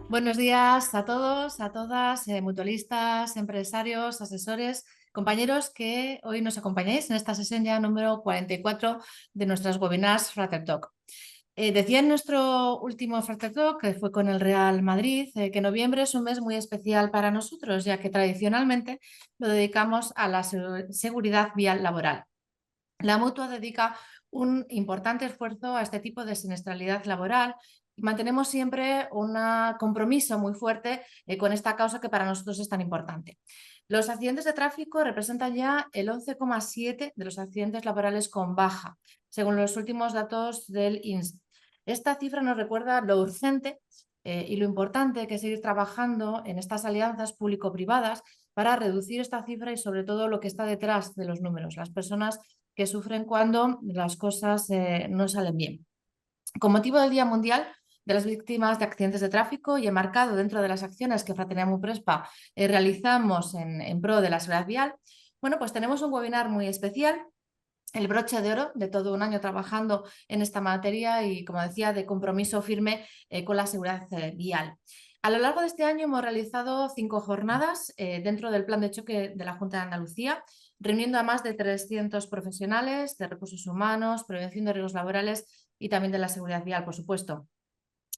Buenos días a todos, a todas, mutualistas, empresarios, asesores, compañeros que hoy nos acompañáis en esta sesión ya número 44 de nuestras webinars Frater Talk. Decía en nuestro último Frater Talk, que fue con el Real Madrid, que noviembre es un mes muy especial para nosotros, ya que tradicionalmente lo dedicamos a la seguridad vial laboral. La Mutua dedica un importante esfuerzo a este tipo de siniestralidad laboral y mantenemos siempre un compromiso muy fuerte con esta causa que para nosotros es tan importante. Los accidentes de tráfico representan ya el 11,7% de los accidentes laborales con baja, según los últimos datos del INSS. Esta cifra nos recuerda lo urgente y lo importante que es seguir trabajando en estas alianzas público-privadas para reducir esta cifra y sobre todo lo que está detrás de los números, las personas que sufren cuando las cosas no salen bien. Con motivo del Día Mundial de las Víctimas de Accidentes de Tráfico y enmarcado dentro de las acciones que Fraternidad Muprespa realizamos en pro de la seguridad vial, bueno, pues tenemos un webinar muy especial, el broche de oro de todo un año trabajando en esta materia y, como decía, de compromiso firme con la seguridad vial. A lo largo de este año hemos realizado 5 jornadas dentro del plan de choque de la Junta de Andalucía, reuniendo a más de 300 profesionales de recursos humanos, prevención de riesgos laborales y también de la seguridad vial, por supuesto.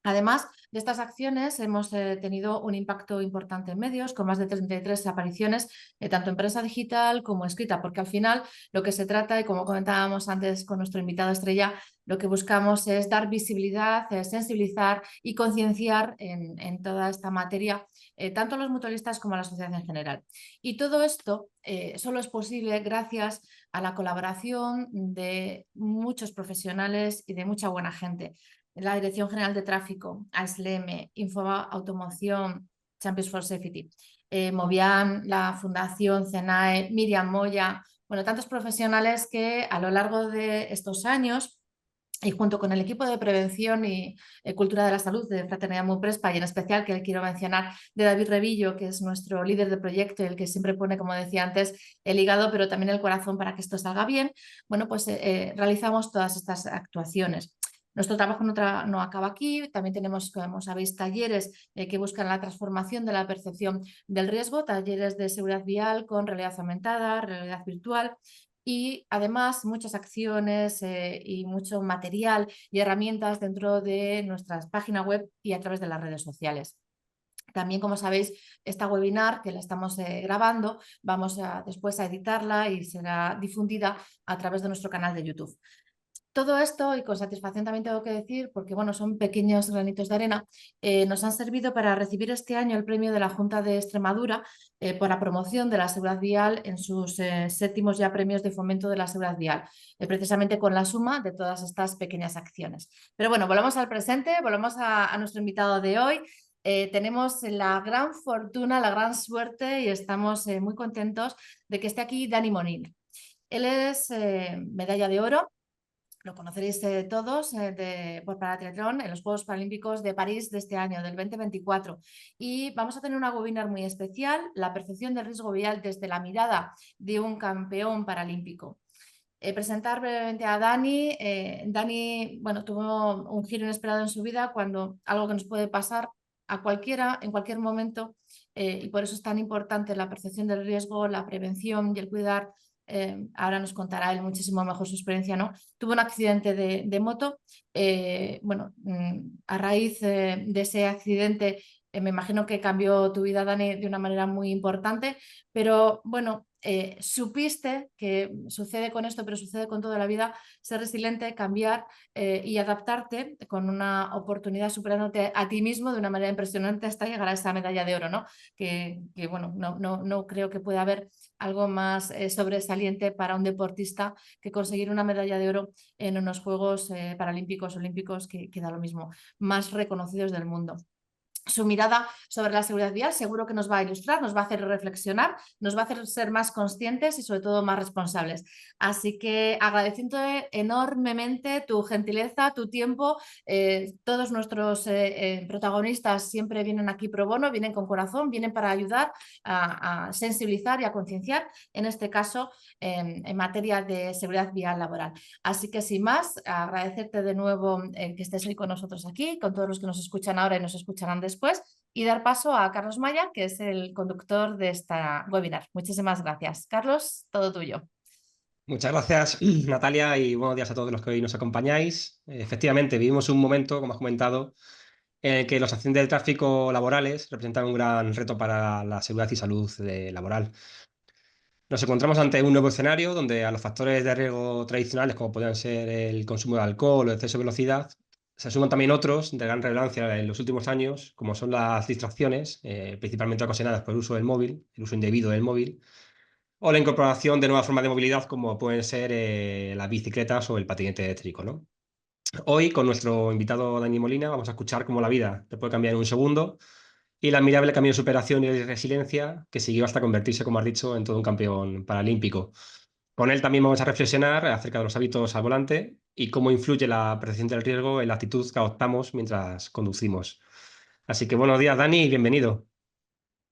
Además de estas acciones, hemos tenido un impacto importante en medios, con más de 33 apariciones, tanto en prensa digital como escrita, porque al final lo que se trata, y como comentábamos antes con nuestro invitado estrella, lo que buscamos es dar visibilidad, sensibilizar y concienciar en toda esta materia, tanto a los mutualistas como a la sociedad en general. Y todo esto solo es posible gracias a la colaboración de muchos profesionales y de mucha buena gente. La Dirección General de Tráfico, ASLM, Infoba Automoción, Champions for Safety, Movian, la Fundación CENAE, Miriam Moya, bueno, tantos profesionales que a lo largo de estos años y junto con el equipo de prevención y cultura de la salud de Fraternidad Muprespa y en especial que quiero mencionar de David Revillo, que es nuestro líder de proyecto, el que siempre pone, como decía antes, el hígado pero también el corazón para que esto salga bien, bueno, pues realizamos todas estas actuaciones. Nuestro trabajo no acaba aquí, también tenemos, como sabéis, talleres que buscan la transformación de la percepción del riesgo, talleres de seguridad vial con realidad aumentada, realidad virtual y además muchas acciones y mucho material y herramientas dentro de nuestras páginas web y a través de las redes sociales. También, como sabéis, esta webinar que la estamos grabando, vamos después a editarla y será difundida a través de nuestro canal de YouTube. Todo esto, y con satisfacción también tengo que decir, porque bueno, son pequeños granitos de arena, nos han servido para recibir este año el premio de la Junta de Extremadura por la promoción de la seguridad vial en sus séptimos ya premios de fomento de la seguridad vial, precisamente con la suma de todas estas pequeñas acciones. Pero bueno, volvamos al presente, volvamos a nuestro invitado de hoy. Tenemos la gran fortuna, la gran suerte y estamos muy contentos de que esté aquí Dani Monín. Él es medalla de oro. Lo conoceréis todos por paratriatlón en los Juegos Paralímpicos de París de este año, del 2024. Y vamos a tener una webinar muy especial, la percepción del riesgo vial desde la mirada de un campeón paralímpico. Presentar brevemente a Dani. Dani, bueno, tuvo un giro inesperado en su vida cuando algo que nos puede pasar a cualquiera en cualquier momento y por eso es tan importante la percepción del riesgo, la prevención y el cuidar. Ahora nos contará él muchísimo mejor su experiencia, ¿no? Tuvo un accidente de moto. Bueno, a raíz de ese accidente me imagino que cambió tu vida, Dani, de una manera muy importante, pero bueno, supiste que sucede con esto, pero sucede con toda la vida, ser resiliente, cambiar y adaptarte con una oportunidad superándote a ti mismo de una manera impresionante hasta llegar a esa medalla de oro, ¿no? Que bueno, no creo que pueda haber algo más sobresaliente para un deportista que conseguir una medalla de oro en unos Juegos Paralímpicos, Olímpicos, que da lo mismo, más reconocidos del mundo. Su mirada sobre la seguridad vial seguro que nos va a ilustrar, nos va a hacer reflexionar, nos va a hacer ser más conscientes y sobre todo más responsables. Así que agradeciendo enormemente tu gentileza, tu tiempo. Todos nuestros protagonistas siempre vienen aquí pro bono, vienen con corazón, vienen para ayudar a sensibilizar y a concienciar, en este caso en materia de seguridad vial laboral. Así que sin más, agradecerte de nuevo que estés hoy con nosotros aquí, con todos los que nos escuchan ahora y nos escucharán después. y dar paso a Carlos Maya, que es el conductor de esta webinar. Muchísimas gracias. Carlos, todo tuyo. Muchas gracias, Natalia, y buenos días a todos los que hoy nos acompañáis. Efectivamente, vivimos un momento, como has comentado, en el que los accidentes de tráfico laborales representan un gran reto para la seguridad y salud laboral. Nos encontramos ante un nuevo escenario donde a los factores de riesgo tradicionales, como podrían ser el consumo de alcohol o exceso de velocidad, se suman también otros de gran relevancia en los últimos años, como son las distracciones, principalmente ocasionadas por el uso del móvil, el uso indebido del móvil, o la incorporación de nuevas formas de movilidad como pueden ser las bicicletas o el patinete eléctrico, ¿no? Hoy, con nuestro invitado Dani Molina, vamos a escuchar cómo la vida te puede cambiar en un segundo y el admirable camino de superación y de resiliencia que siguió hasta convertirse, como has dicho, en todo un campeón paralímpico. Con él también vamos a reflexionar acerca de los hábitos al volante y cómo influye la percepción del riesgo en la actitud que adoptamos mientras conducimos. Así que buenos días, Dani, y bienvenido.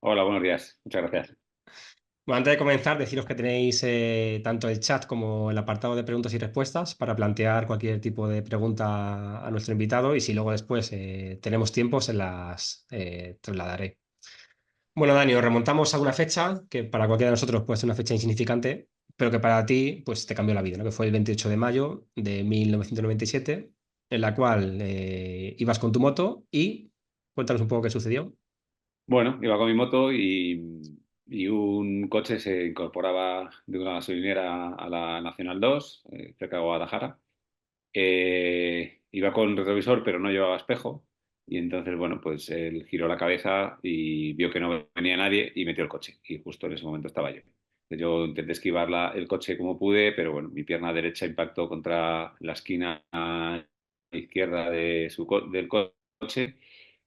Hola, buenos días. Muchas gracias. Bueno, antes de comenzar, deciros que tenéis tanto el chat como el apartado de preguntas y respuestas para plantear cualquier tipo de pregunta a nuestro invitado y si luego después tenemos tiempo, se las trasladaré. Bueno, Dani, nos remontamos a una fecha que para cualquiera de nosotros puede ser una fecha insignificante, pero que para ti pues, te cambió la vida, ¿no? Que fue el 28 de mayo de 1997, en la cual ibas con tu moto y cuéntanos un poco qué sucedió. Bueno, iba con mi moto y un coche se incorporaba de una gasolinera a la Nacional 2, cerca de Guadalajara. Iba con retrovisor, pero no llevaba espejo. Y entonces, bueno, pues él giró la cabeza y vio que no venía nadie y metió el coche. Y justo en ese momento estaba yo. Yo intenté esquivar el coche como pude, pero bueno, mi pierna derecha impactó contra la esquina izquierda del coche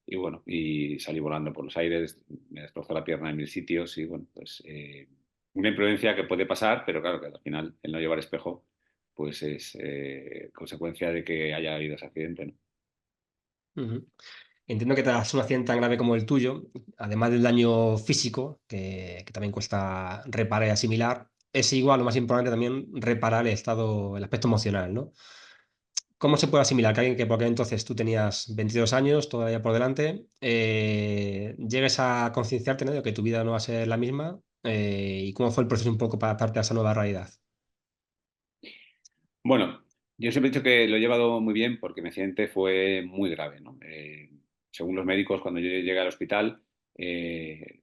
y bueno, y salí volando por los aires, me destrozó la pierna en mil sitios y bueno, pues una imprudencia que puede pasar, pero claro que al final el no llevar espejo pues es consecuencia de que haya habido ese accidente, ¿no? Ujú. Entiendo que tras un accidente tan grave como el tuyo, además del daño físico, que también cuesta reparar y asimilar, es igual o más importante también reparar el estado, el aspecto emocional, ¿no? ¿Cómo se puede asimilar que alguien que por aquel entonces tú tenías 22 años, todavía por delante, llegues a concienciarte, ¿no? De que tu vida no va a ser la misma? ¿Y cómo fue el proceso un poco para adaptarte a esa nueva realidad? Bueno, yo siempre he dicho que lo he llevado muy bien porque mi accidente fue muy grave, ¿no? Según los médicos, cuando yo llegué al hospital, eh,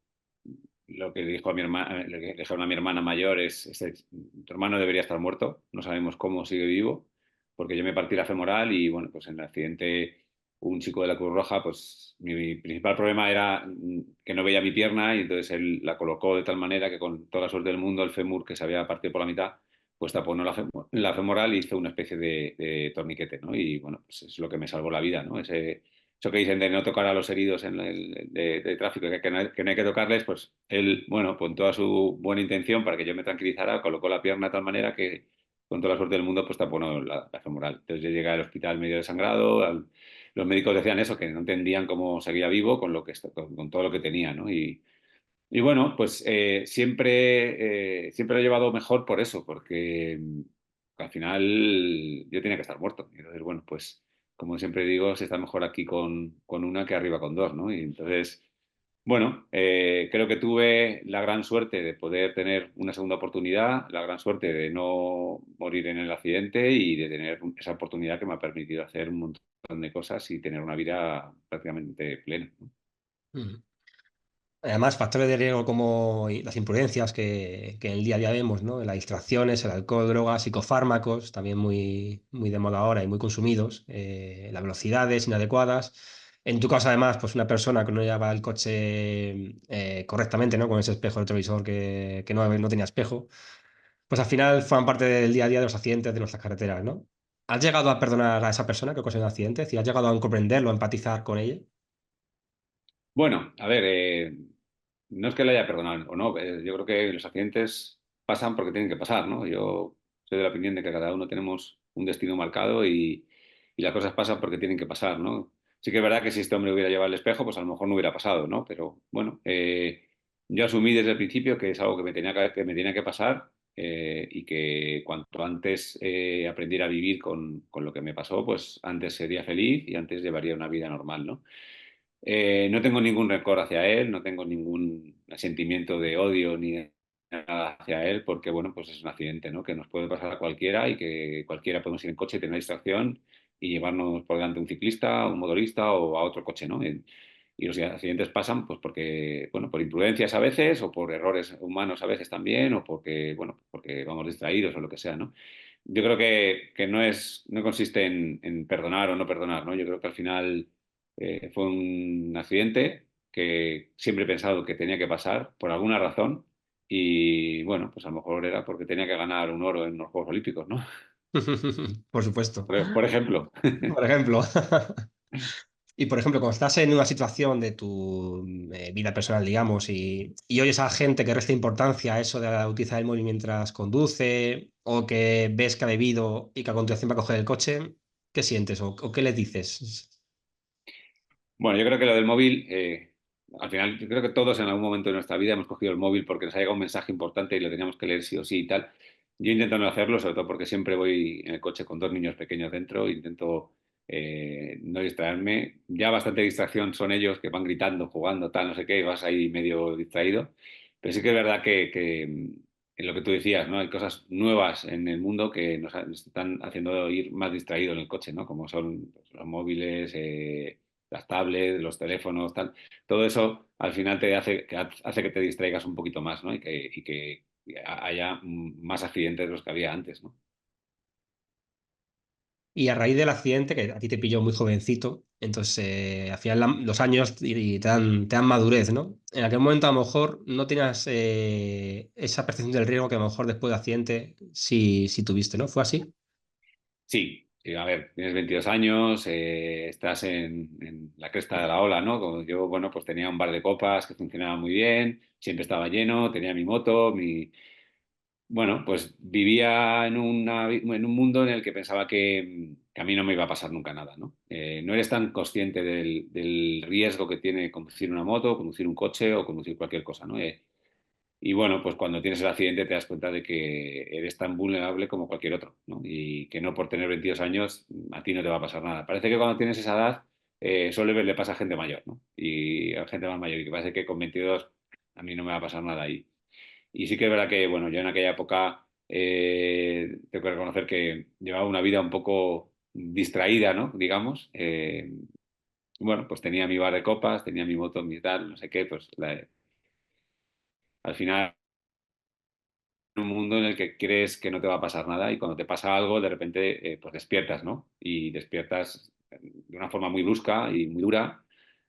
lo que le dijo a mi hermana, le dijeron a mi hermana mayor tu hermano debería estar muerto, no sabemos cómo sigue vivo, porque yo me partí la femoral y bueno, pues en el accidente un chico de la Cruz Roja, pues mi principal problema era que no veía mi pierna y entonces él la colocó de tal manera que con toda la suerte del mundo el fémur que se había partido por la mitad pues taponó la femoral y hizo una especie de torniquete, ¿no? Y bueno, pues es lo que me salvó la vida, ¿no? Eso que dicen de no tocar a los heridos de tráfico, que no hay que tocarles, pues él, bueno, con toda su buena intención para que yo me tranquilizara, colocó la pierna de tal manera que con toda la suerte del mundo, pues taponó la femoral. Entonces yo llegué al hospital medio desangrado, los médicos decían eso, que no entendían cómo seguía vivo con todo lo que tenía, ¿no? Y bueno, pues siempre lo he llevado mejor por eso, porque al final yo tenía que estar muerto. Y entonces, bueno, pues como siempre digo, se está mejor aquí con una que arriba con dos, ¿no? Y entonces, bueno, creo que tuve la gran suerte de poder tener una segunda oportunidad, la gran suerte de no morir en el accidente y de tener esa oportunidad que me ha permitido hacer un montón de cosas y tener una vida prácticamente plena, ¿no? Ujú. Además, factores de riesgo como las imprudencias que en el día a día vemos, ¿no? Las distracciones, el alcohol, drogas, psicofármacos, también muy, muy de moda ahora y muy consumidos, las velocidades inadecuadas. En tu caso, además, pues una persona que no llevaba el coche correctamente, ¿no? Con ese espejo retrovisor que no tenía espejo, pues al final forman parte del día a día de los accidentes de nuestras carreteras, ¿no? ¿Has llegado a perdonar a esa persona que ocasionó el accidente? Es decir, ¿has llegado a comprenderlo, a empatizar con ella? Bueno, a ver, no es que le haya perdonado o no, yo creo que los accidentes pasan porque tienen que pasar, ¿no? Yo soy de la opinión de que cada uno tenemos un destino marcado y las cosas pasan porque tienen que pasar, ¿no? Sí que es verdad que si este hombre hubiera llevado el espejo, pues a lo mejor no hubiera pasado, ¿no? Pero bueno, yo asumí desde el principio que es algo que me tenía que pasar y que cuanto antes aprendiera a vivir con lo que me pasó, pues antes sería feliz y antes llevaría una vida normal, ¿no? No tengo ningún rencor hacia él, no tengo ningún sentimiento de odio ni de nada hacia él, porque bueno, pues es un accidente, ¿no? Que nos puede pasar a cualquiera y que cualquiera podemos ir en coche, tener una distracción y llevarnos por delante un ciclista, un motorista o a otro coche, ¿no? Y los accidentes pasan pues porque, bueno, por imprudencias a veces o por errores humanos a veces también o porque, bueno, porque vamos distraídos o lo que sea, ¿no? Yo creo que no consiste en perdonar o no perdonar, ¿no? Yo creo que al final fue un accidente que siempre he pensado que tenía que pasar por alguna razón y bueno, pues a lo mejor era porque tenía que ganar un oro en los Juegos Olímpicos, ¿no? Por supuesto. Por ejemplo. Por ejemplo. Y por ejemplo, cuando estás en una situación de tu vida personal, digamos, y oyes a gente que resta importancia a eso de utilizar el móvil mientras conduce, o que ves que ha bebido y que a continuación va a coger el coche, ¿qué sientes o qué le dices? Bueno, yo creo que lo del móvil, al final, yo creo que todos en algún momento de nuestra vida hemos cogido el móvil porque nos ha llegado un mensaje importante y lo teníamos que leer sí o sí y tal. Yo intento no hacerlo, sobre todo porque siempre voy en el coche con dos niños pequeños dentro, intento no distraerme. Ya bastante distracción son ellos que van gritando, jugando, tal, no sé qué, y vas ahí medio distraído. Pero sí que es verdad que en lo que tú decías, ¿no? Hay cosas nuevas en el mundo que nos están haciendo ir más distraídos en el coche, ¿no? Como son pues, los móviles, las tablets, los teléfonos, tal. Todo eso al final te hace que te distraigas un poquito más, ¿no? Y que haya más accidentes de los que había antes, ¿no? Y a raíz del accidente, que a ti te pilló muy jovencito, entonces al final los años y te dan madurez, ¿no? En aquel momento a lo mejor no tenías esa percepción del riesgo que a lo mejor después del accidente sí tuviste, ¿no? ¿Fue así? Sí, sí, a ver, tienes 22 años, estás en la cresta de la ola, ¿no? Como yo, bueno, pues tenía un bar de copas que funcionaba muy bien, siempre estaba lleno, tenía mi moto, Bueno, pues vivía en un mundo en el que pensaba que a mí no me iba a pasar nunca nada, ¿no? No eres tan consciente del riesgo que tiene conducir una moto, conducir un coche o conducir cualquier cosa, ¿no? Y bueno, pues cuando tienes el accidente te das cuenta de que eres tan vulnerable como cualquier otro, ¿no? Y que no por tener 22 años a ti no te va a pasar nada. Parece que cuando tienes esa edad suele le pasa a gente mayor, ¿no? Y a gente más mayor, y que parece que con 22 a mí no me va a pasar nada ahí. Y sí que es verdad que, bueno, yo en aquella época tengo que reconocer que llevaba una vida un poco distraída, ¿no? Digamos. Bueno, pues tenía mi bar de copas, tenía mi moto, mi tal, no sé qué, pues al final un mundo en el que crees que no te va a pasar nada y cuando te pasa algo, de repente, pues despiertas, ¿no? Y despiertas de una forma muy brusca y muy dura,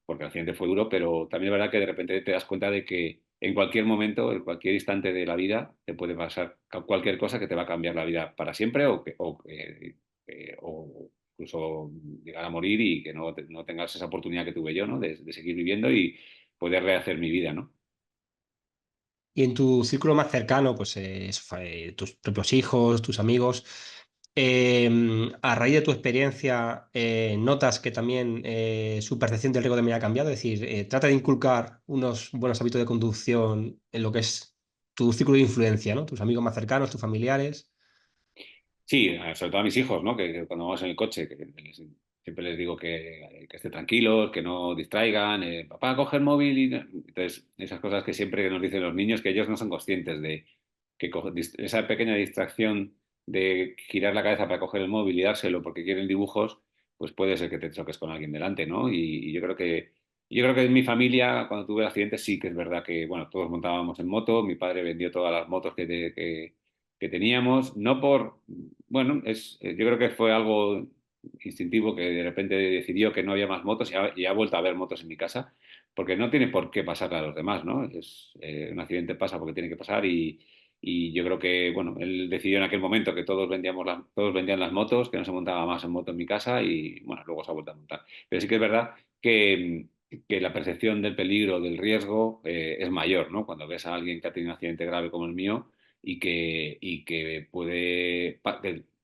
porque el accidente fue duro, pero también es verdad que de repente te das cuenta de que en cualquier momento, en cualquier instante de la vida, te puede pasar cualquier cosa que te va a cambiar la vida para siempre o incluso llegar a morir y que no tengas esa oportunidad que tuve yo, ¿no? De seguir viviendo y poder rehacer mi vida, ¿no? Y en tu círculo más cercano, pues tus propios hijos, tus amigos, a raíz de tu experiencia, ¿notas que también su percepción del riesgo también ha cambiado? Es decir, trata de inculcar unos buenos hábitos de conducción en lo que es tu círculo de influencia, ¿no? Tus amigos más cercanos, tus familiares. Sí, sobre todo a mis hijos, ¿no? Que cuando vamos en el coche, siempre les digo que estén tranquilos, que no distraigan, papá, coge el móvil y entonces esas cosas que siempre nos dicen los niños que ellos no son conscientes de que esa pequeña distracción de girar la cabeza para coger el móvil y dárselo porque quieren dibujos, pues puede ser que te choques con alguien delante, ¿no? Y yo creo que en mi familia, cuando tuve el accidente, sí que es verdad que, bueno, todos montábamos en moto, mi padre vendió todas las motos que teníamos, no por, bueno, yo creo que fue algo instintivo que de repente decidió que no había más motos y ha vuelto a haber motos en mi casa, porque no tiene por qué pasarle a los demás, ¿no? Un accidente pasa porque tiene que pasar y yo creo que, bueno, él decidió en aquel momento que todos vendían las motos, que no se montaba más en moto en mi casa y, bueno, luego se ha vuelto a montar. Pero sí que es verdad que la percepción del peligro, del riesgo, es mayor, ¿no? Cuando ves a alguien que ha tenido un accidente grave como el mío y que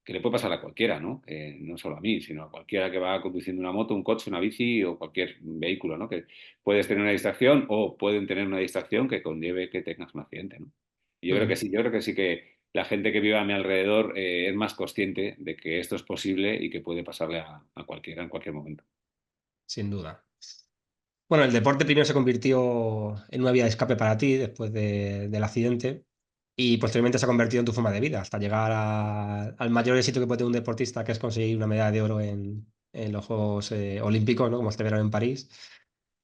que le puede pasar a cualquiera, ¿no? No solo a mí, sino a cualquiera que va conduciendo una moto, un coche, una bici o cualquier vehículo, ¿no? Que puedes tener una distracción o pueden tener una distracción que conlleve que tengas un accidente, ¿no? Y Ujú. yo creo que sí que la gente que vive a mi alrededor es más consciente de que esto es posible y que puede pasarle a cualquiera en cualquier momento. Sin duda. Bueno, el deporte primero se convirtió en una vía de escape para ti después del accidente y posteriormente se ha convertido en tu forma de vida hasta llegar al mayor éxito que puede tener un deportista, que es conseguir una medalla de oro en los Juegos Olímpicos, ¿no? Como este verano en París.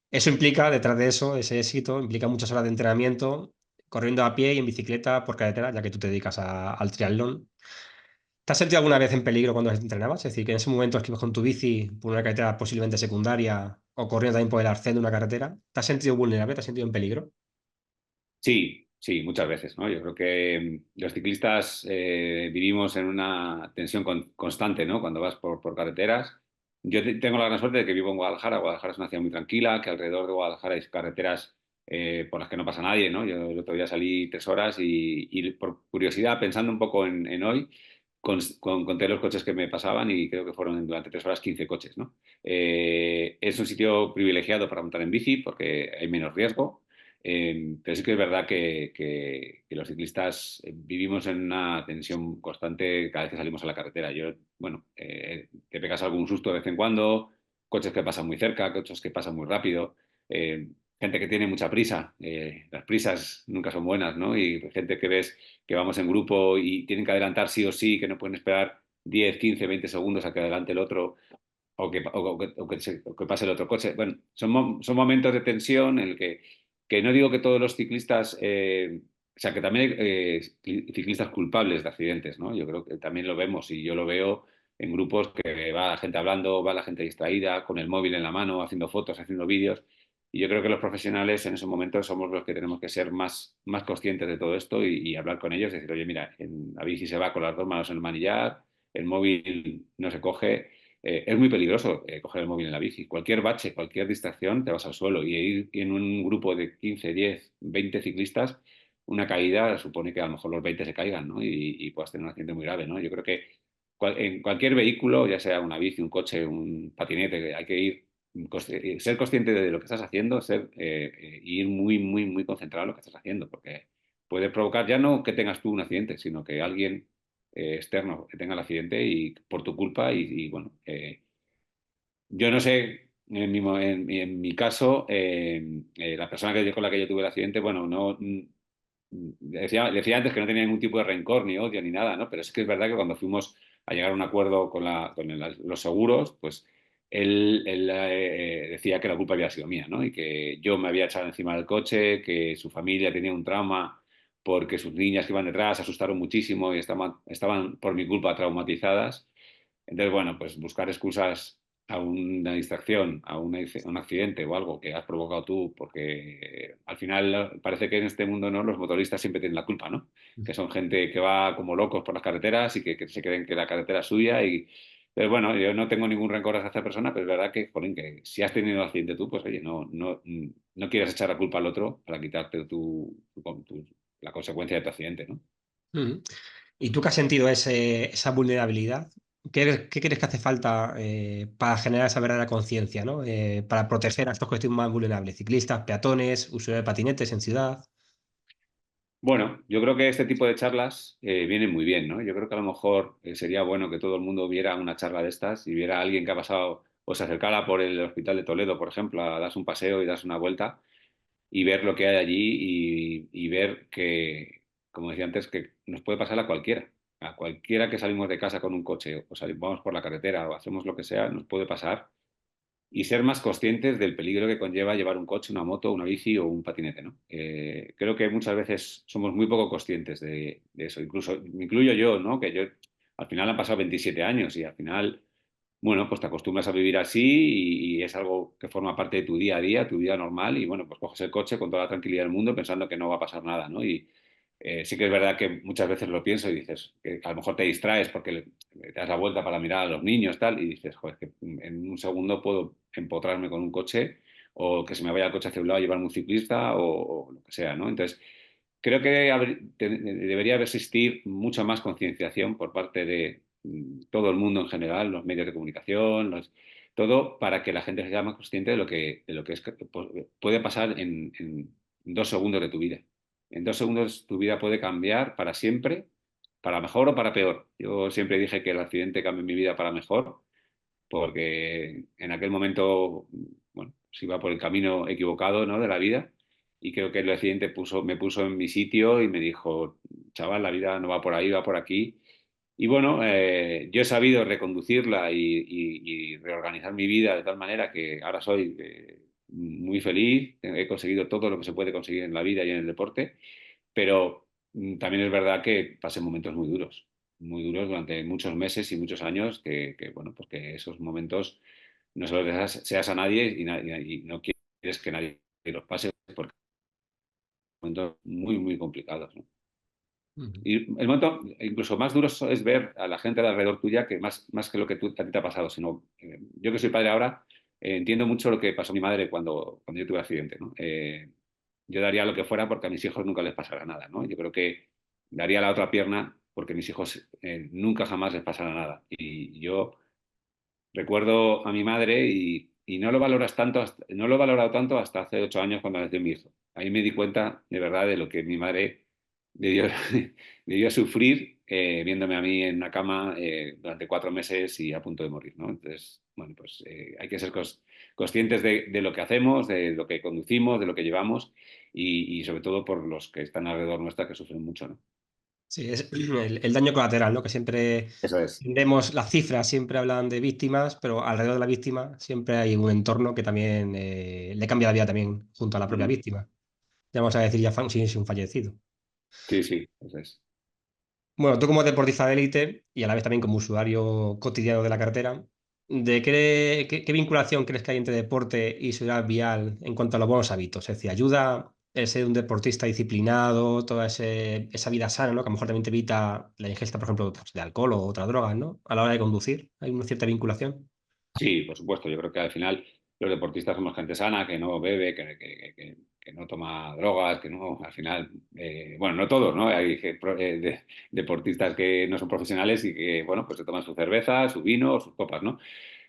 Eso implica, detrás de eso, ese éxito, implica muchas horas de entrenamiento, corriendo a pie y en bicicleta por carretera, ya que tú te dedicas al triatlón. ¿Te has sentido alguna vez en peligro cuando entrenabas? Es decir, que en ese momento es que ibas con tu bici por una carretera posiblemente secundaria o corriendo también por el arcén de una carretera. ¿Te has sentido vulnerable? ¿Te has sentido en peligro? Sí, sí, muchas veces, ¿no? Yo creo que los ciclistas vivimos en una tensión constante, ¿no? Cuando vas por carreteras. Tengo la gran suerte de que vivo en Guadalajara. Guadalajara es una ciudad muy tranquila, que alrededor de Guadalajara hay carreteras por las que no pasa nadie, ¿no? Yo el otro día salí 3 horas y por curiosidad, pensando un poco en hoy, conté los coches que me pasaban y creo que fueron durante 3 horas 15 coches, ¿no? Es un sitio privilegiado para montar en bici porque hay menos riesgo. Pero sí que es verdad que los ciclistas vivimos en una tensión constante cada vez que salimos a la carretera. Bueno, te pegas algún susto de vez en cuando, coches que pasan muy cerca, coches que pasan muy rápido, gente que tiene mucha prisa. Las prisas nunca son buenas, ¿no? Y gente que ves que vamos en grupo y tienen que adelantar sí o sí, que no pueden esperar 10, 15, 20 segundos a que adelante el otro o que pase el otro coche. Bueno, son momentos de tensión en el que no digo que todos los ciclistas, o sea, que también hay ciclistas culpables de accidentes, ¿no? Yo creo que también lo vemos y yo lo veo en grupos que va la gente hablando, va la gente distraída, con el móvil en la mano, haciendo fotos, haciendo vídeos. Y yo creo que los profesionales en esos momentos somos los que tenemos que ser más conscientes de todo esto y hablar con ellos, decir, oye, mira, en la bici se va con las dos manos en el manillar, el móvil no se coge. Es muy peligroso coger el móvil en la bici. Cualquier bache, cualquier distracción, te vas al suelo. Y ir en un grupo de 15, 10, 20 ciclistas, una caída supone que a lo mejor los 20 se caigan, ¿no? Y puedas tener un accidente muy grave, ¿no? Yo creo que en cualquier vehículo, ya sea una bici, un coche, un patinete, hay que ser consciente de lo que estás haciendo, ir muy, muy, muy concentrado en lo que estás haciendo, porque puede provocar ya no que tengas tú un accidente, sino que alguien externo que tenga el accidente y por tu culpa bueno, yo no sé, en mi caso, la persona con la que yo tuve el accidente, bueno, no decía antes que no tenía ningún tipo de rencor, ni odio, ni nada, ¿no? Pero es que es verdad que cuando fuimos a llegar a un acuerdo con los seguros, pues él decía que la culpa había sido mía, ¿no? Y que yo me había echado encima del coche, que su familia tenía un trauma porque sus niñas que iban detrás se asustaron muchísimo y estaban por mi culpa traumatizadas. Entonces, bueno, pues buscar excusas a una distracción, un accidente o algo que has provocado tú, porque al final parece que en este mundo no los motoristas siempre tienen la culpa, ¿no? Que son gente que va como locos por las carreteras y que se creen que la carretera es suya pero bueno, yo no tengo ningún rencor hacia esta persona, pero es verdad que, jolín, que si has tenido un accidente tú, pues oye, no quieras echar la culpa al otro para quitarte la consecuencia de tu accidente, ¿no? Ujú. ¿Y tú que has sentido esa vulnerabilidad? ¿Qué crees que hace falta para generar esa verdadera conciencia, ¿no? Para proteger a estos colectivos más vulnerables, ciclistas, peatones, usuarios de patinetes en ciudad? Bueno, yo creo que este tipo de charlas vienen muy bien, ¿no? Yo creo que a lo mejor sería bueno que todo el mundo viera una charla de estas y viera a alguien que ha pasado o se acercara por el Hospital de Toledo, por ejemplo, a darse un paseo y darse una vuelta y ver lo que hay allí y ver que, como decía antes, que nos puede pasar a cualquiera que salimos de casa con un coche o vamos por la carretera o hacemos lo que sea, nos puede pasar y ser más conscientes del peligro que conlleva llevar un coche, una moto, una bici o un patinete, ¿no? Creo que muchas veces somos muy poco conscientes de eso. Incluso me incluyo yo, ¿no? Que yo al final han pasado 27 años y al final, bueno, pues te acostumbras a vivir así y es algo que forma parte de tu día a día, tu vida normal y bueno, pues coges el coche con toda la tranquilidad del mundo pensando que no va a pasar nada, ¿no? Sí que es verdad que muchas veces lo pienso y dices que a lo mejor te distraes porque te das la vuelta para mirar a los niños tal y dices, joder, que en un segundo puedo empotrarme con un coche o que se me vaya el coche hacia un lado y llevarme un ciclista o lo que sea, ¿no? Entonces, creo que debería existir mucha más concienciación por parte de todo el mundo en general, los medios de comunicación, todo para que la gente sea más consciente de lo que puede pasar en 2 segundos de tu vida. En 2 segundos tu vida puede cambiar para siempre, para mejor o para peor. Yo siempre dije que el accidente cambió mi vida para mejor, porque en aquel momento bueno, pues iba por el camino equivocado, ¿no? de la vida. Y creo que el accidente me puso en mi sitio y me dijo, chaval, la vida no va por ahí, va por aquí. Y bueno, yo he sabido reconducirla y reorganizar mi vida de tal manera que ahora soy muy feliz, he conseguido todo lo que se puede conseguir en la vida y en el deporte, pero también es verdad que pasé momentos muy duros durante muchos meses y muchos años, bueno, pues que esos momentos no se los deseas a nadie y no quieres que nadie los pase porque son momentos muy, muy complicados, ¿no? Ujú. Y el momento incluso más duro es ver a la gente de alrededor tuya que más que lo que a ti te ha pasado, sino yo que soy padre ahora, entiendo mucho lo que pasó a mi madre cuando yo tuve accidente, ¿no? Yo daría lo que fuera porque a mis hijos nunca les pasara nada, ¿no? Yo creo que daría la otra pierna porque a mis hijos nunca jamás les pasara nada. Y yo recuerdo a mi madre y no lo valoras tanto, no lo he valorado tanto hasta hace 8 años cuando nació mi hijo. Ahí me di cuenta de verdad de lo que mi madre debió, debió sufrir viéndome a mí en una cama durante 4 meses y a punto de morir, ¿no? Entonces, bueno, pues hay que ser conscientes de lo que hacemos, de lo que conducimos, de lo que llevamos y sobre todo por los que están alrededor nuestra que sufren mucho, ¿no? Sí, es el daño colateral, ¿no? Que siempre Eso es. vemos las cifras, siempre hablan de víctimas, pero alrededor de la víctima siempre hay un entorno que también le cambia la vida también junto a la propia Ujú. víctima. Ya vamos a decir ya sin un fallecido. Sí, sí, eso es. Bueno, tú como deportista de élite y a la vez también como usuario cotidiano de la carretera, ¿qué vinculación crees que hay entre deporte y seguridad vial en cuanto a los buenos hábitos? Es decir, ¿ayuda el ser un deportista disciplinado, toda esa vida sana, ¿no? Que a lo mejor también te evita la ingesta, por ejemplo, pues, de alcohol o otras drogas, ¿no? A la hora de conducir, ¿hay una cierta vinculación? Sí, por supuesto. Yo creo que al final los deportistas somos gente sana, que no bebe, que no toma drogas, que no, al final, bueno, no todos, ¿no? Hay deportistas que no son profesionales y que, bueno, pues se toman su cerveza, su vino, sus copas, ¿no?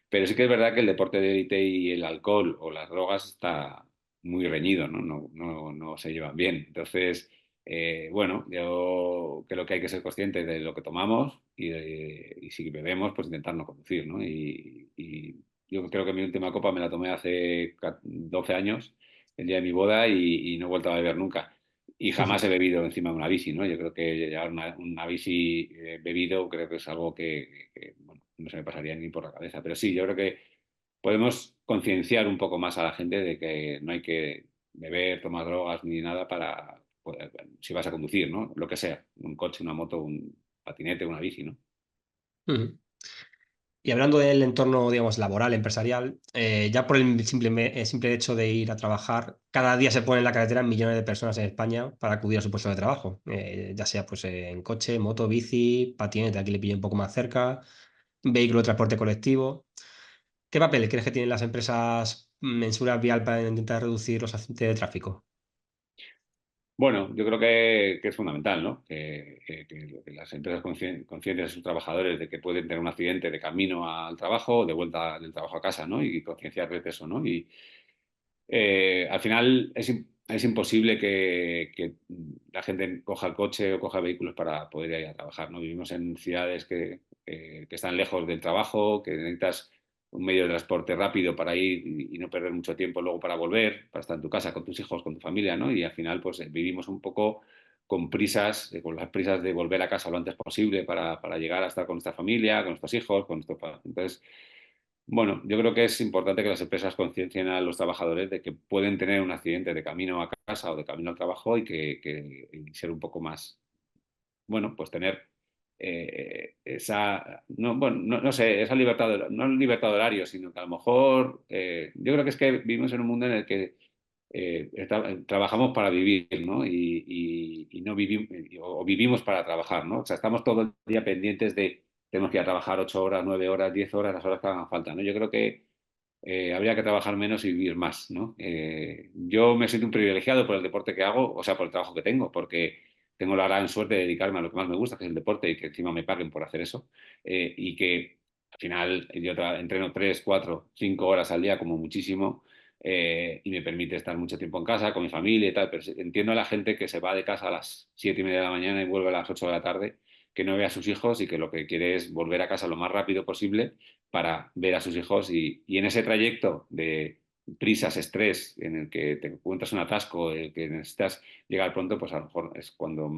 Pero sí que es verdad que el deporte de élite y el alcohol o las drogas está muy reñido, ¿no? No se llevan bien. Entonces, bueno, yo creo que hay que ser conscientes de lo que tomamos y si bebemos, pues intentar no conducir, ¿no? Y yo creo que mi última copa me la tomé hace 12 años, el día de mi boda, y no he vuelto a beber nunca. Y jamás he bebido encima de una bici, ¿no? Yo creo que llevar una bici bebido creo que es algo bueno, no se me pasaría ni por la cabeza. Pero sí, yo creo que podemos concienciar un poco más a la gente de que no hay que beber, tomar drogas ni nada para, pues, si vas a conducir, ¿no? Lo que sea, un coche, una moto, un patinete, una bici, ¿no? Ujú. Y hablando del entorno, digamos, laboral, empresarial, ya por el simple hecho de ir a trabajar, cada día se ponen en la carretera millones de personas en España para acudir a su puesto de trabajo, ya sea pues, en coche, moto, bici, patinete, aquí le pilla un poco más cerca, vehículo de transporte colectivo. ¿Qué papel crees que tienen las empresas en seguridad vial para intentar reducir los accidentes de tráfico? Bueno, yo creo que es fundamental, ¿no? Que las empresas conciencien a sus trabajadores de que pueden tener un accidente de camino al trabajo o de vuelta del trabajo a casa, ¿no? Y concienciarles de eso, ¿no? Y al final es imposible que la gente coja el coche o coja vehículos para poder ir a trabajar, ¿no? Vivimos en ciudades que están lejos del trabajo, que necesitas un medio de transporte rápido para ir y no perder mucho tiempo luego para volver, para estar en tu casa con tus hijos, con tu familia, ¿no? Y al final, pues vivimos un poco con prisas, con las prisas de volver a casa lo antes posible para llegar a estar con nuestra familia, con nuestros hijos, con nuestros padres. Entonces, bueno, yo creo que es importante que las empresas conciencien a los trabajadores de que pueden tener un accidente de camino a casa o de camino al trabajo y ser un poco más, bueno, pues tener esa, no, bueno, no sé, esa libertad, no libertad de horario, sino que a lo mejor, yo creo que es que vivimos en un mundo en el que trabajamos para vivir, ¿no? Y no vivimos, o vivimos para trabajar, ¿no? O sea, estamos todo el día pendientes de, tenemos que ir a trabajar 8 horas, 9 horas, 10 horas, las horas que hagan falta, ¿no? Yo creo que habría que trabajar menos y vivir más, ¿no? Yo me siento un privilegiado por el deporte que hago, o sea, por el trabajo que tengo, porque tengo la gran suerte de dedicarme a lo que más me gusta, que es el deporte, y que encima me paguen por hacer eso, y que al final yo entreno 3, 4, 5 horas al día como muchísimo, y me permite estar mucho tiempo en casa con mi familia y tal, pero entiendo a la gente que se va de casa a las 7:30 de la mañana y vuelve a las 8 de la tarde, que no ve a sus hijos y que lo que quiere es volver a casa lo más rápido posible para ver a sus hijos y en ese trayecto prisas, estrés, en el que te encuentras un atasco, el que necesitas llegar pronto, pues a lo mejor es cuando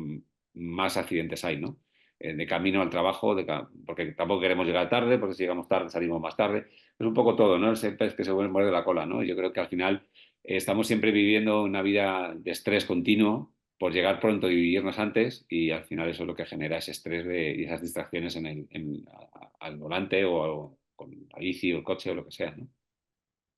más accidentes hay, ¿no? De camino al trabajo, porque tampoco queremos llegar tarde, porque si llegamos tarde salimos más tarde. Es un poco todo, ¿no? El pez que se muerde la cola, ¿no? Yo creo que al final estamos siempre viviendo una vida de estrés continuo por llegar pronto y irnos antes, y al final eso es lo que genera ese estrés y esas distracciones al volante o con la bici o el coche o lo que sea, ¿no?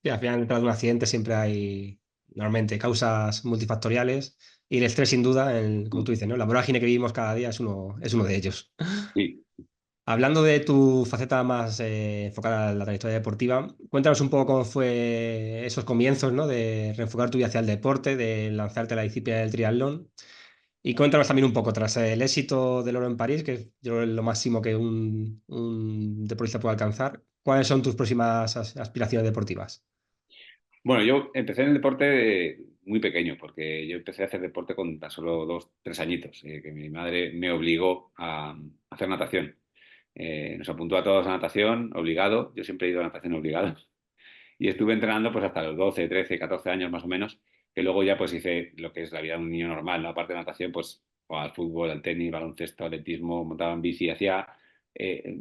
Y al final, detrás de un accidente siempre hay, normalmente, causas multifactoriales y el estrés, sin duda, como tú dices, ¿no? La vorágine que vivimos cada día es uno de ellos. Sí. Hablando de tu faceta más enfocada a la trayectoria deportiva, cuéntanos un poco cómo fue esos comienzos, ¿no? De reenfocar tu vida hacia el deporte, de lanzarte a la disciplina del triatlón. Y cuéntanos también un poco, tras el éxito del oro en París, que yo creo que es lo máximo que un deportista puede alcanzar, ¿cuáles son tus próximas aspiraciones deportivas? Bueno, yo empecé en el deporte muy pequeño, porque yo empecé a hacer deporte con tan solo 2, 3 añitos, que mi madre me obligó a hacer natación. Nos apuntó a todos a natación, obligado. Yo siempre he ido a natación obligado. Y estuve entrenando pues hasta los 12, 13, 14 años más o menos, que luego ya pues hice lo que es la vida de un niño normal, ¿no? Aparte de natación, pues jugaba al fútbol, al tenis, baloncesto, atletismo, montaba en bici,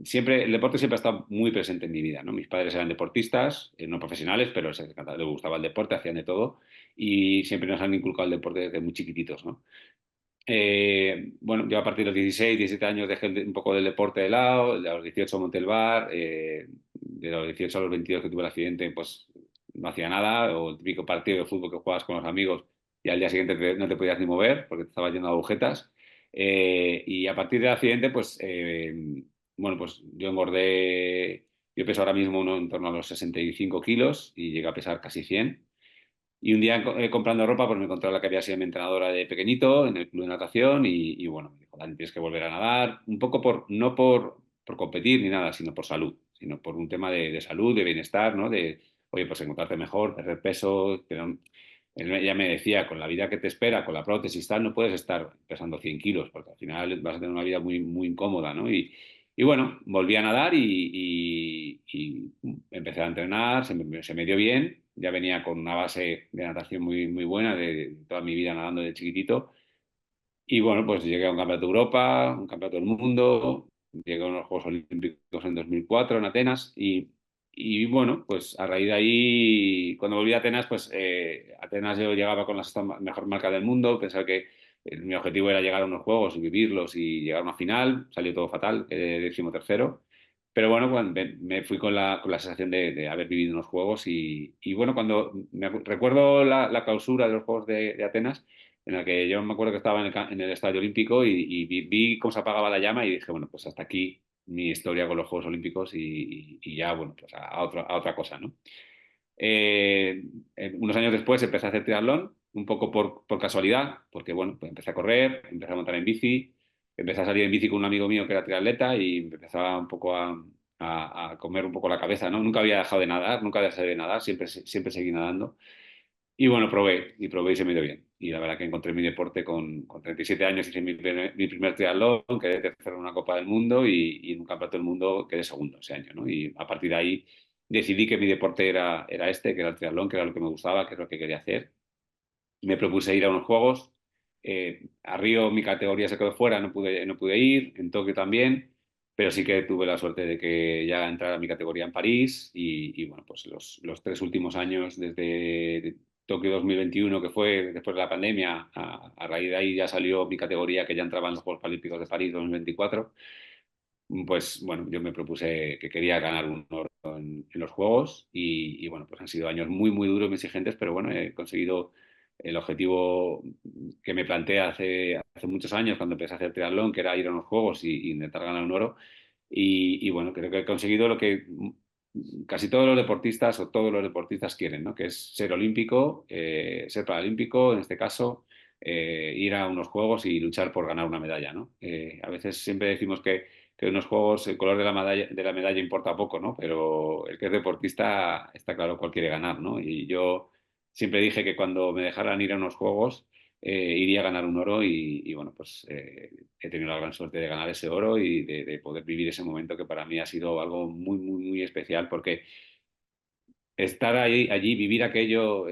siempre, el deporte siempre ha estado muy presente en mi vida, ¿no? Mis padres eran deportistas, no profesionales, pero les gustaba el deporte, hacían de todo y siempre nos han inculcado el deporte desde muy chiquititos, ¿no? Bueno, yo a partir de los 16, 17 años dejé un poco del deporte de lado, a los 18 monté el bar, de los 18 a los 22 que tuve el accidente, pues no hacía nada, o el típico partido de fútbol que juegas con los amigos y al día siguiente no te podías ni mover porque te estabas yendo a agujetas. Y a partir del accidente, pues, bueno, pues yo engordé, yo peso ahora mismo en torno a los 65 kilos y llegué a pesar casi 100. Y un día comprando ropa, pues me encontré a la que había sido mi entrenadora de pequeñito en el club de natación y bueno, me dijo, Dani, tienes que volver a nadar, un poco no por competir ni nada, sino por salud, sino por un tema de salud, de bienestar, ¿no? De, oye, pues encontrarte mejor, perder peso. Ella me decía, con la vida que te espera, con la prótesis tal, no puedes estar pesando 100 kilos, porque al final vas a tener una vida muy, muy incómoda, ¿no? Y bueno, volví a nadar y empecé a entrenar, se me dio bien, ya venía con una base de natación muy, muy buena de toda mi vida nadando de chiquitito. Y bueno, pues llegué a un campeonato de Europa, un campeonato del mundo, llegué a unos Juegos Olímpicos en 2004 en Atenas y bueno, pues a raíz de ahí, cuando volví a Atenas, pues Atenas yo llegaba con la sexta mejor marca del mundo, pensaba que mi objetivo era llegar a unos Juegos y vivirlos y llegar a una final, salió todo fatal, quedé 13º. Pero bueno, me fui con la sensación de haber vivido unos Juegos y bueno, cuando recuerdo la clausura de los Juegos de Atenas, en la que yo me acuerdo que estaba en el Estadio Olímpico y vi cómo se apagaba la llama y dije, bueno, pues hasta aquí mi historia con los Juegos Olímpicos y ya, bueno, pues a otra cosa, ¿no? Eh, Unos años después empecé a hacer triatlón, un poco por casualidad, porque bueno, pues empecé a correr, empecé a montar en bici, empecé a salir en bici con un amigo mío que era triatleta y me empezaba un poco a comer un poco la cabeza, ¿no? Nunca había dejado de nadar, nunca dejé de nadar, siempre seguí nadando. Y bueno, probé y se me dio bien. Y la verdad que encontré mi deporte con 37 años, hice mi primer triatlón, quedé tercero en una Copa del Mundo y en un Campeonato del Mundo quedé segundo ese año, ¿no? Y a partir de ahí decidí que mi deporte era este, que era el triatlón, que era lo que me gustaba, que es lo que quería hacer. Me propuse ir a unos juegos. A Río mi categoría se quedó fuera, no pude ir, en Tokio también, pero sí que tuve la suerte de que ya entrara mi categoría en París y bueno, pues los 3 últimos años desde Tokio 2021, que fue después de la pandemia, a raíz de ahí ya salió mi categoría que ya entraba en los Juegos Paralímpicos de París 2024. Pues bueno, yo me propuse que quería ganar un oro en los Juegos y bueno, pues han sido años muy, muy duros, muy exigentes, pero bueno, he conseguido el objetivo que me planteé hace muchos años cuando empecé a hacer triatlón, que era ir a unos Juegos y intentar ganar un oro. Y bueno, creo que he conseguido lo que casi todos los deportistas o todos los deportistas quieren, ¿no? Que es ser olímpico, ser paralímpico, en este caso, ir a unos Juegos y luchar por ganar una medalla, ¿no? A veces siempre decimos que en unos juegos el color de la medalla importa poco, ¿no? Pero el que es deportista está claro cuál quiere ganar, ¿no? Y yo siempre dije que cuando me dejaran ir a unos juegos iría a ganar un oro y bueno, pues he tenido la gran suerte de ganar ese oro y de poder vivir ese momento que para mí ha sido algo muy, muy, muy especial porque estar allí, vivir aquello.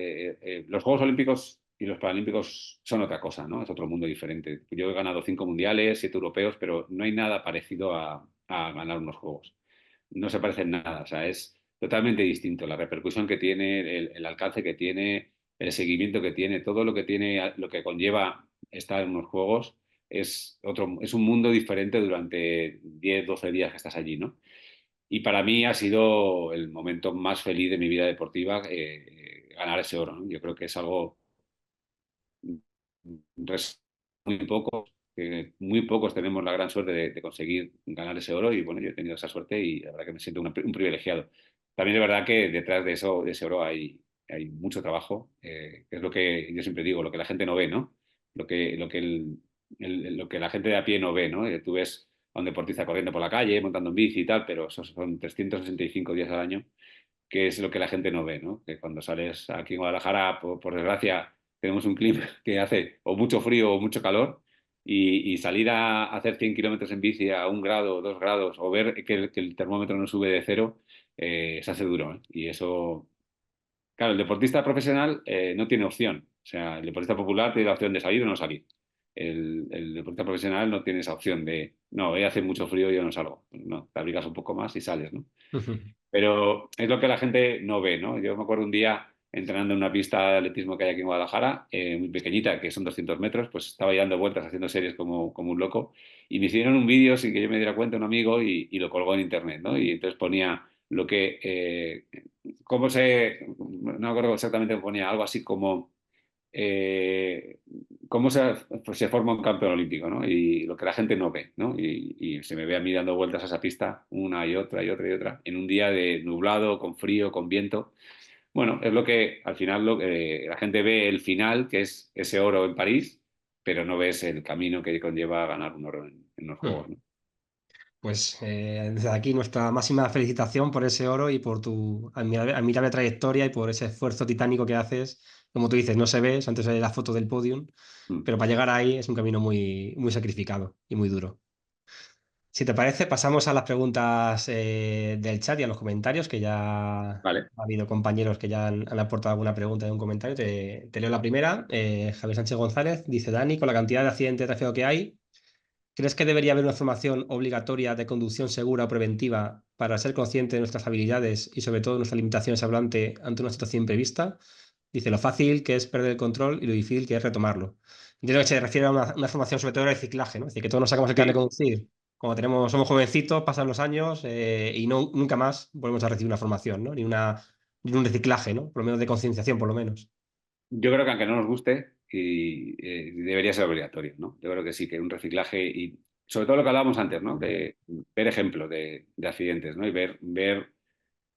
Los Juegos Olímpicos y los Paralímpicos son otra cosa, ¿no? Es otro mundo diferente. Yo he ganado 5 mundiales, 7 europeos, pero no hay nada parecido a ganar unos Juegos. No se parece en nada, o sea, es totalmente distinto. La repercusión que tiene, el alcance que tiene, el seguimiento que tiene, todo lo que tiene, lo que conlleva estar en unos Juegos, es un mundo diferente durante 10, 12 días que estás allí, ¿no? Y para mí ha sido el momento más feliz de mi vida deportiva, ganar ese oro, ¿no? Yo creo que es algo muy poco, muy pocos tenemos la gran suerte de conseguir ganar ese oro y bueno, yo he tenido esa suerte y la verdad que me siento un privilegiado. También es verdad que detrás de ese oro hay mucho trabajo, que es lo que yo siempre digo, lo que la gente no ve, ¿no? Lo que la gente de a pie no ve, ¿no? Tú ves a un deportista corriendo por la calle, montando en bici y tal, pero esos son 365 días al año, que es lo que la gente no ve, ¿no? Que cuando sales aquí en Guadalajara, por desgracia, tenemos un clima que hace o mucho frío o mucho calor y salir a hacer 100 kilómetros en bici a 1 grado, 2 grados o ver que el termómetro no sube de cero, se hace duro, ¿eh? Y eso, claro, el deportista profesional no tiene opción. O sea, el deportista popular tiene la opción de salir o no salir. El deportista profesional no tiene esa opción de, no, hoy hace mucho frío y yo no salgo. No, te abrigas un poco más y sales, ¿no? Pero es lo que la gente no ve, ¿no? Yo me acuerdo un día entrenando en una pista de atletismo que hay aquí en Guadalajara, muy pequeñita, que son 200 metros, pues estaba ahí dando vueltas, haciendo series como un loco, y me hicieron un vídeo sin que yo me diera cuenta, un amigo, y lo colgó en internet, ¿no? Y entonces ponía lo que, no me acuerdo exactamente cómo ponía, algo así como eh, cómo se forma un campeón olímpico, ¿no? Y lo que la gente no ve, ¿no? Y se me ve a mí dando vueltas a esa pista una y otra y otra y otra, en un día de nublado, con frío, con viento. Bueno, es lo que al final la gente ve el final, que es ese oro en París, pero no ves el camino que conlleva a ganar un oro en los Juegos, ¿no? Pues desde aquí nuestra máxima felicitación por ese oro y por tu admirable trayectoria y por ese esfuerzo titánico que haces. Como tú dices, no se ve, antes de la foto del podium, Mm. pero para llegar ahí es un camino muy, muy sacrificado y muy duro. Si te parece, pasamos a las preguntas del chat y a los comentarios, que ya ha Vale. habido compañeros que ya han aportado alguna pregunta en un comentario. Te leo la primera. Javier Sánchez González dice: Dani, con la cantidad de accidentes de tráfico que hay, ¿crees que debería haber una formación obligatoria de conducción segura o preventiva para ser consciente de nuestras habilidades y sobre todo nuestras limitaciones al volante ante una situación imprevista? Dice lo fácil que es perder el control y lo difícil que es retomarlo. Entiendo que se refiere a una formación sobre todo de reciclaje, ¿no? Es decir, que todos nos sacamos el carnet de Sí. conducir cuando somos jovencitos, pasan los años y nunca más volvemos a recibir una formación, ¿no? Ni un reciclaje, ¿no? Por lo menos de concienciación, por lo menos. Yo creo que aunque no nos guste, debería ser obligatorio, ¿no? Yo creo que sí, que un reciclaje y sobre todo lo que hablábamos antes, ¿no? De ver ejemplos de accidentes, ¿no? Y ver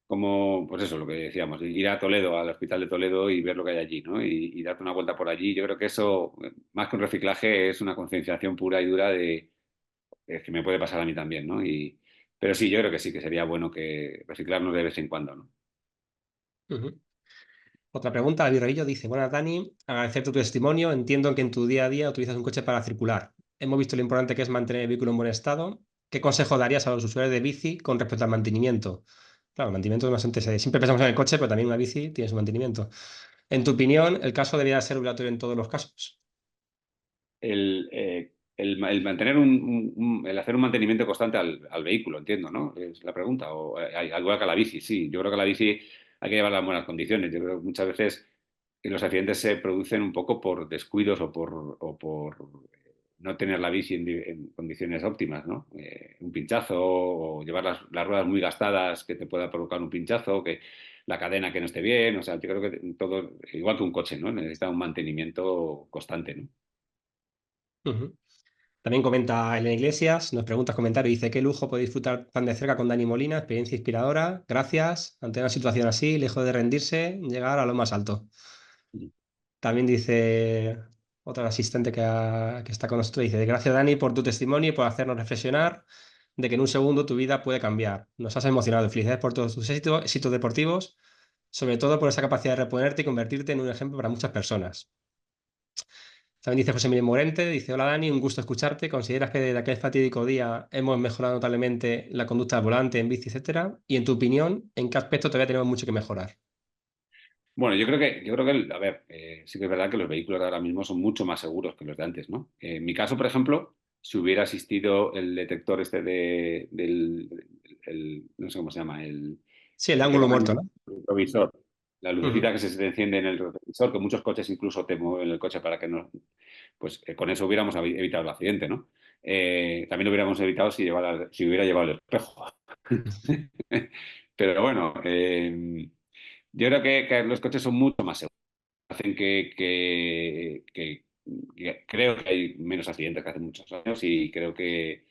cómo, pues eso, lo que decíamos, ir a Toledo, al hospital de Toledo y ver lo que hay allí, ¿no? Y darte una vuelta por allí. Yo creo que eso, más que un reciclaje, es una concienciación pura y dura de que me puede pasar a mí también, ¿no? Pero sí, yo creo que sí, que sería bueno que reciclarnos de vez en cuando, ¿no? Ujú. Otra pregunta, David Reillo dice: Buenas, Dani, agradecerte tu testimonio. Entiendo que en tu día a día utilizas un coche para circular. Hemos visto lo importante que es mantener el vehículo en buen estado. ¿Qué consejo darías a los usuarios de bici con respecto al mantenimiento? Claro, el mantenimiento es bastante. Siempre pensamos en el coche, pero también una bici tiene su mantenimiento. En tu opinión, ¿el caso debería ser obligatorio en todos los casos? El mantener el hacer un mantenimiento constante al vehículo, entiendo, ¿no? Es la pregunta. O al igual que a la bici, sí. Yo creo que a la bici hay que llevarla en buenas condiciones. Yo creo que muchas veces que los accidentes se producen un poco por descuidos o por no tener la bici en condiciones óptimas, ¿no? Un pinchazo o llevar las ruedas muy gastadas que te pueda provocar un pinchazo, que la cadena que no esté bien. O sea, yo creo que todo, igual que un coche, ¿no? Necesita un mantenimiento constante, ¿no? Ujú. También comenta Elena Iglesias, nos pregunta comentario, dice: qué lujo poder disfrutar tan de cerca con Dani Molina, experiencia inspiradora. Gracias. Ante una situación así, lejos de rendirse, llegar a lo más alto. También dice otra asistente que está con nosotros, dice: gracias, Dani, por tu testimonio y por hacernos reflexionar de que en un segundo tu vida puede cambiar. Nos has emocionado. Felicidades por todos tus éxitos deportivos, sobre todo por esa capacidad de reponerte y convertirte en un ejemplo para muchas personas. También dice José Miguel Morente, dice: hola, Dani, un gusto escucharte. ¿Consideras que desde aquel fatídico día hemos mejorado notablemente la conducta al volante, en bici, etcétera? Y en tu opinión, ¿en qué aspecto todavía tenemos mucho que mejorar? Bueno, yo creo que, a ver, sí que es verdad que los vehículos de ahora mismo son mucho más seguros que los de antes, ¿no? En mi caso, por ejemplo, si hubiera existido el detector este no sé cómo se llama, Sí, el el que ángulo acompaña muerto, el ¿no? retrovisor, la Ujú. lucecita que se te enciende en el retrovisor, que muchos coches incluso te mueven el coche para que no, pues con eso hubiéramos evitado el accidente, ¿no? También lo hubiéramos evitado si hubiera llevado el espejo. Pero bueno, yo creo que los coches son mucho más seguros. Hacen que creo que hay menos accidentes que hace muchos años y creo que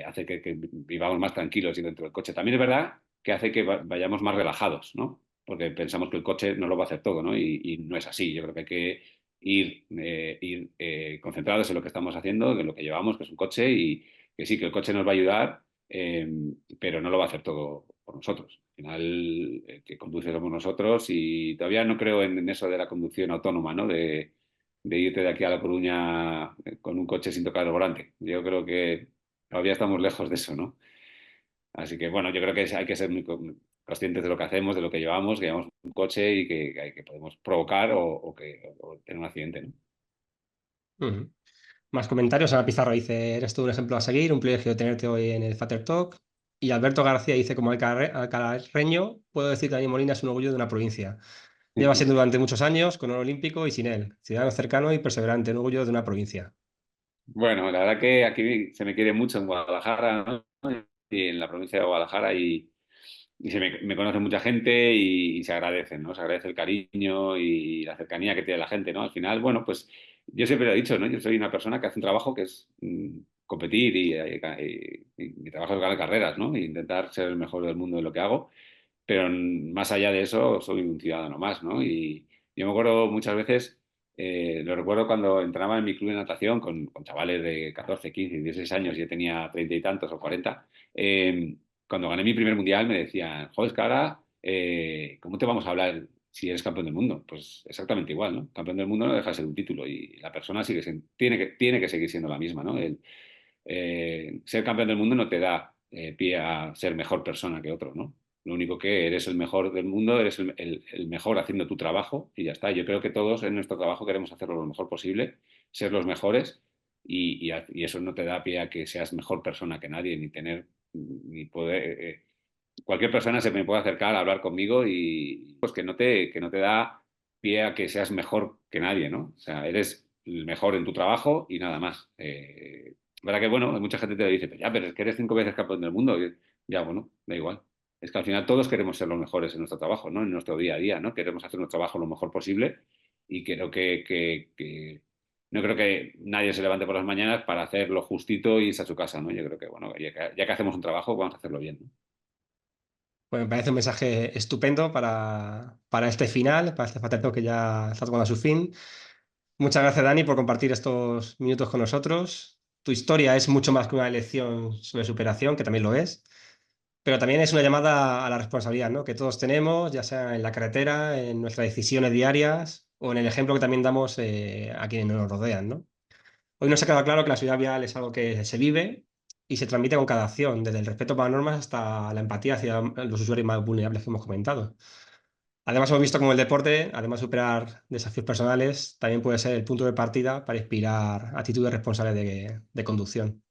hace que vivamos más tranquilos y dentro del coche. También es verdad que hace que vayamos más relajados, ¿no? Porque pensamos que el coche no lo va a hacer todo, ¿no? Y no es así. Yo creo que hay que ir concentrados en lo que estamos haciendo, en lo que llevamos, que es un coche, y que sí, que el coche nos va a ayudar, eh, pero no lo va a hacer todo por nosotros. Al final, el que conduce somos nosotros y todavía no creo en eso de la conducción autónoma, ¿no? De irte de aquí a La Coruña con un coche sin tocar el volante. Yo creo que todavía estamos lejos de eso, ¿no? Así que bueno, yo creo que hay que ser muy conscientes de lo que hacemos, de lo que llevamos un coche y que podemos provocar o tener un accidente, ¿no? Ujú. Más comentarios. Ana Pizarro dice, eres tú un ejemplo a seguir, un privilegio tenerte hoy en el Fater Talk. Y Alberto García dice, como alcarreño, puedo decir que Dani Molina es un orgullo de una provincia. Lleva siendo durante muchos años con oro olímpico y sin él. Ciudadano cercano y perseverante, un orgullo de una provincia. Bueno, la verdad que aquí se me quiere mucho en Guadalajara, ¿no? Y en la provincia de Guadalajara y me conoce mucha gente y se agradecen, ¿no? Se agradece el cariño y la cercanía que tiene la gente, ¿no? Al final, bueno, pues yo siempre lo he dicho, ¿no? Yo soy una persona que hace un trabajo que es competir y mi trabajo es ganar carreras, ¿no? E intentar ser el mejor del mundo en lo que hago, pero más allá de eso soy un ciudadano más, ¿no? Y yo me acuerdo muchas veces, lo recuerdo cuando entraba en mi club de natación con chavales de 14, 15, 16 años, y yo tenía 30 y tantos o 40. Cuando gané mi primer mundial me decían, joder, es que ahora, ¿cómo te vamos a hablar si eres campeón del mundo? Pues exactamente igual, ¿no? Campeón del mundo no deja de ser un título y la persona tiene que seguir siendo la misma, ¿no? Ser campeón del mundo no te da pie a ser mejor persona que otro, ¿no? Lo único que eres el mejor del mundo, eres el mejor haciendo tu trabajo y ya está. Yo creo que todos en nuestro trabajo queremos hacerlo lo mejor posible, ser los mejores y eso no te da pie a que seas mejor persona que nadie, ni tener, ni poder... cualquier persona se me puede acercar a hablar conmigo y pues que no te da pie a que seas mejor que nadie, ¿no? O sea, eres el mejor en tu trabajo y nada más. ¿Verdad que bueno? Mucha gente te dice, pero ya, pero es que eres 5 veces campeón del mundo. Ya, bueno, da igual. Es que al final todos queremos ser los mejores en nuestro trabajo, ¿no? En nuestro día a día, ¿no? Queremos hacer nuestro trabajo lo mejor posible y creo que no creo que nadie se levante por las mañanas para hacer lo justito y irse a su casa, ¿no? Yo creo que, bueno, ya que hacemos un trabajo, vamos a hacerlo bien, ¿no? Pues me parece un mensaje estupendo para este final, para este Fater Talk que ya está tocando a su fin. Muchas gracias, Dani, por compartir estos minutos con nosotros. Tu historia es mucho más que una lección sobre superación, que también lo es, pero también es una llamada a la responsabilidad, ¿no? Que todos tenemos, ya sea en la carretera, en nuestras decisiones diarias o en el ejemplo que también damos a quienes nos rodean, ¿no? Hoy nos ha quedado claro que la seguridad vial es algo que se vive y se transmite con cada acción, desde el respeto para las normas hasta la empatía hacia los usuarios más vulnerables que hemos comentado. Además, hemos visto cómo el deporte, además de superar desafíos personales, también puede ser el punto de partida para inspirar actitudes responsables de conducción.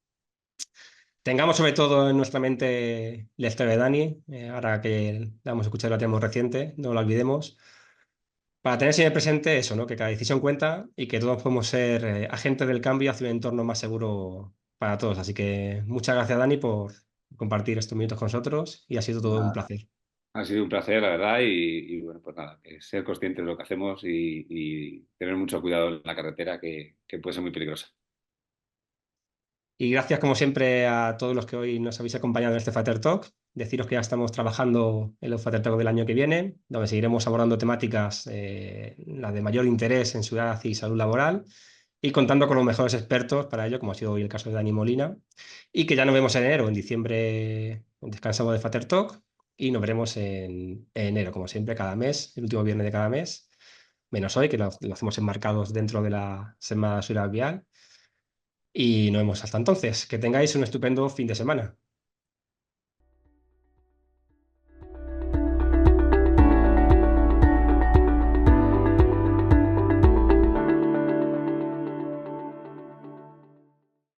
Tengamos sobre todo en nuestra mente la historia de Dani, ahora que la hemos escuchado y la tenemos reciente, no la olvidemos, para tener siempre presente eso, ¿no? Que cada decisión cuenta y que todos podemos ser agentes del cambio hacia un entorno más seguro para todos. Así que muchas gracias, Dani, por compartir estos minutos con nosotros y ha sido todo un Nada, placer. ha sido un placer, la verdad, y bueno, pues nada, ser conscientes de lo que hacemos y tener mucho cuidado en la carretera que puede ser muy peligrosa. Y gracias, como siempre, a todos los que hoy nos habéis acompañado en este Fater Talk. Deciros que ya estamos trabajando en los Fater Talk del año que viene, donde seguiremos abordando temáticas las de mayor interés en seguridad y salud laboral y contando con los mejores expertos para ello, como ha sido hoy el caso de Dani Molina. Y que ya nos vemos en enero. En diciembre descansamos de Fater Talk y nos veremos en enero, como siempre, cada mes, el último viernes de cada mes, menos hoy, que lo hacemos enmarcados dentro de la Semana de Seguridad Vial. Y nos vemos hasta entonces. Que tengáis un estupendo fin de semana.